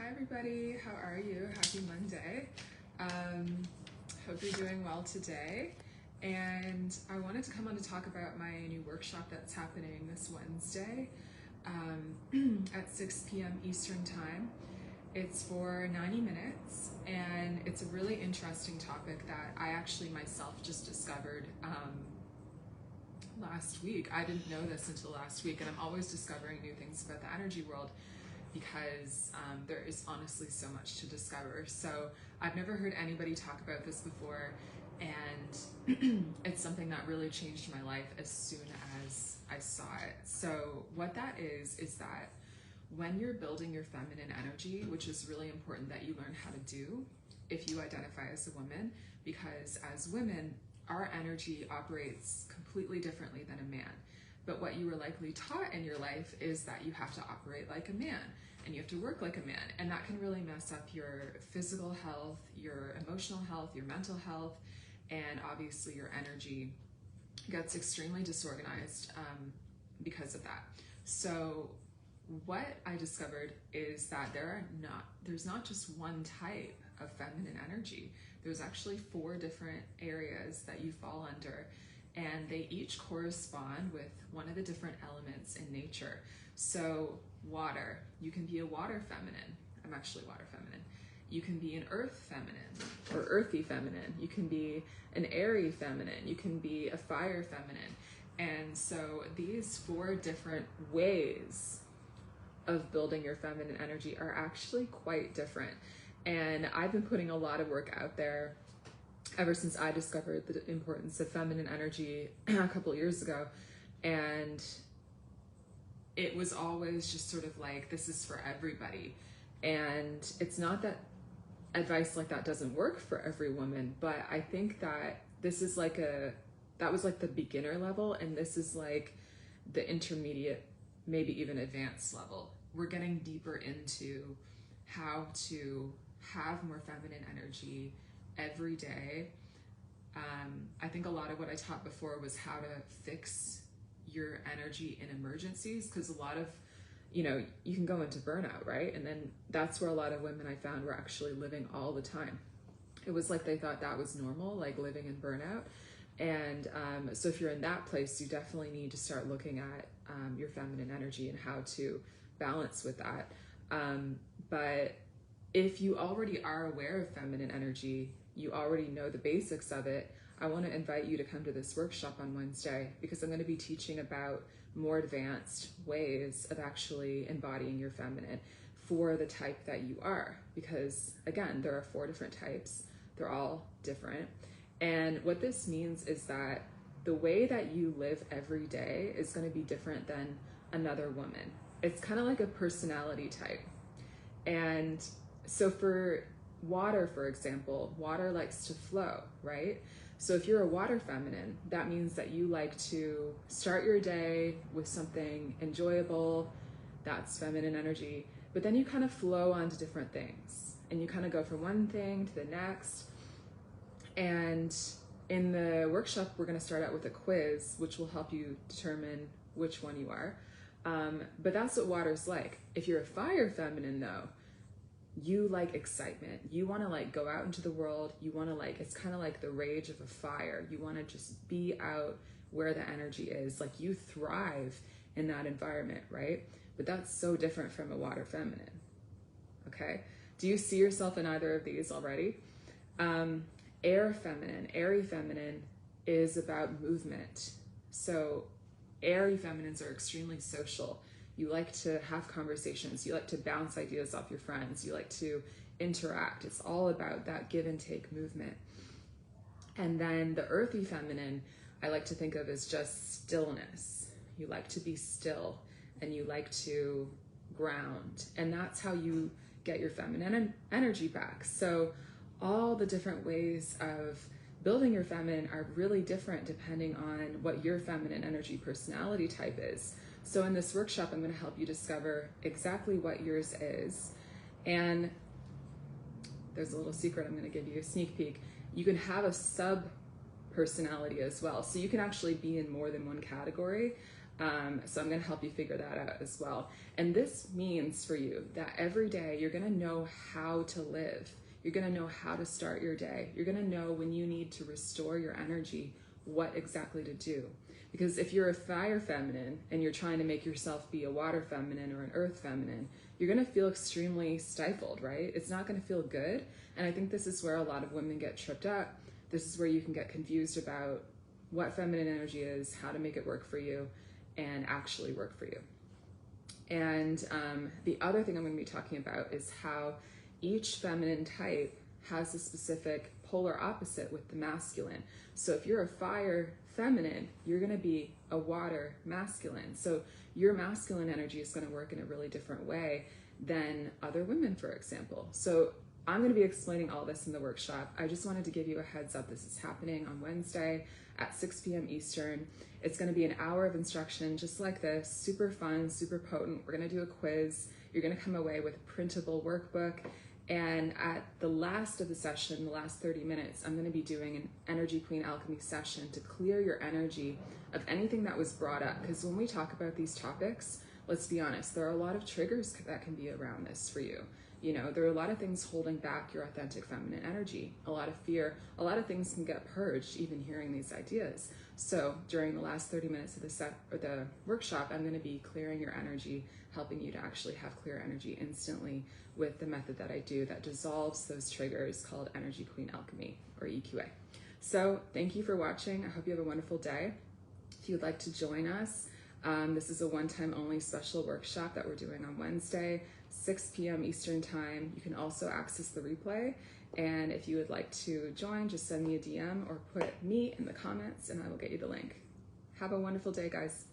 Hi everybody, how are you? Happy Monday. Hope you're doing well today. And I wanted to come on to talk about my new workshop that's happening this Wednesday at 6 p.m. Eastern Time. It's for 90 minutes and it's a really interesting topic that I actually myself just discovered last week. I didn't know this until last week, and I'm always discovering new things about the energy world because there is honestly so much to discover. So I've never heard anybody talk about this before, and it's something that really changed my life as soon as I saw it. So what that is that when you're building your feminine energy, which is really important that you learn how to do if you identify as a woman, because as women, our energy operates completely differently than a man. But what you were likely taught in your life is that you have to operate like a man and you have to work like a man. And that can really mess up your physical health, your emotional health, your mental health, and obviously your energy gets extremely disorganized because of that. So what I discovered is that there's not just one type of feminine energy. There's actually 4 different areas that you fall under, and they each correspond with one of the different elements in nature. So water, you can be a water feminine. I'm actually water feminine. You can be an earth feminine or earthy feminine. You can be an airy feminine. You can be a fire feminine. And so these 4 different ways of building your feminine energy are actually quite different. And I've been putting a lot of work out there ever since I discovered the importance of feminine energy a couple of years ago. And it was always just sort of like, this is for everybody. And it's not that advice like that doesn't work for every woman, but I think that this is like that was like the beginner level, and this is like the intermediate, maybe even advanced level. We're getting deeper into how to have more feminine energy every day. I think a lot of what I taught before was how to fix your energy in emergencies, because a lot of, you can go into burnout, right? And then that's where a lot of women I found were actually living all the time. It was like they thought that was normal, like living in burnout. And so if you're in that place, you definitely need to start looking at your feminine energy and how to balance with that. But if you already are aware of feminine energy, you already know the basics of it, I want to invite you to come to this workshop on Wednesday, because I'm going to be teaching about more advanced ways of actually embodying your feminine for the type that you are. Because again, there are 4 different types. They're all different. And what this means is that the way that you live every day is going to be different than another woman. It's kind of like a personality type. And so for water, for example, water likes to flow, right? So if you're a water feminine, that means that you like to start your day with something enjoyable, that's feminine energy, but then you kind of flow onto different things and you kind of go from one thing to the next. And in the workshop, we're going to start out with a quiz, which will help you determine which one you are. But that's what water's like. If you're a fire feminine though, you like excitement. You want to like go out into the world. You want to like, it's kind of like the rage of a fire. You want to just be out where the energy is. Like you thrive in that environment, right? But that's so different from a water feminine. Okay. Do you see yourself in either of these already? Air feminine, airy feminine is about movement. So airy feminines are extremely social. You like to have conversations. You like to bounce ideas off your friends. You like to interact. It's all about that give and take movement. And then the earthy feminine, I like to think of as just stillness. You like to be still and you like to ground. And that's how you get your feminine energy back. So all the different ways of building your feminine are really different depending on what your feminine energy personality type is. So in this workshop, I'm going to help you discover exactly what yours is. And there's a little secret I'm going to give you, a sneak peek. You can have a sub personality as well. So you can actually be in more than one category. So I'm going to help you figure that out as well. And this means for you that every day you're going to know how to live. You're going to know how to start your day. You're going to know when you need to restore your energy, what exactly to do. Because if you're a fire feminine and you're trying to make yourself be a water feminine or an earth feminine, you're going to feel extremely stifled, right? It's not going to feel good. And I think this is where a lot of women get tripped up. This is where you can get confused about what feminine energy is, how to make it work for you, and actually work for you. And the other thing I'm going to be talking about is how each feminine type has a specific polar opposite with the masculine. So if you're a fire feminine, you're going to be a water masculine. So your masculine energy is going to work in a really different way than other women, for example. So I'm going to be explaining all this in the workshop. I just wanted to give you a heads up. This is happening on Wednesday at 6 p.m. Eastern. It's going to be an hour of instruction just like this, super fun, super potent. We're going to do a quiz. You're going to come away with a printable workbook. And at the last of the session, the last 30 minutes, I'm going to be doing an Energy Queen Alchemy session to clear your energy of anything that was brought up. Because when we talk about these topics, let's be honest, there are a lot of triggers that can be around this for you. You know, there are a lot of things holding back your authentic feminine energy, a lot of fear, a lot of things can get purged even hearing these ideas. So during the last 30 minutes of the workshop, I'm going to be clearing your energy, helping you to actually have clear energy instantly with the method that I do that dissolves those triggers called Energy Queen Alchemy, or EQA. So thank you for watching. I hope you have a wonderful day. If you'd like to join us, this is a one-time only special workshop that we're doing on Wednesday, 6 p.m. Eastern time. You can also access the replay. And if you would like to join, just send me a DM or put me in the comments and I will get you the link. Have a wonderful day, guys.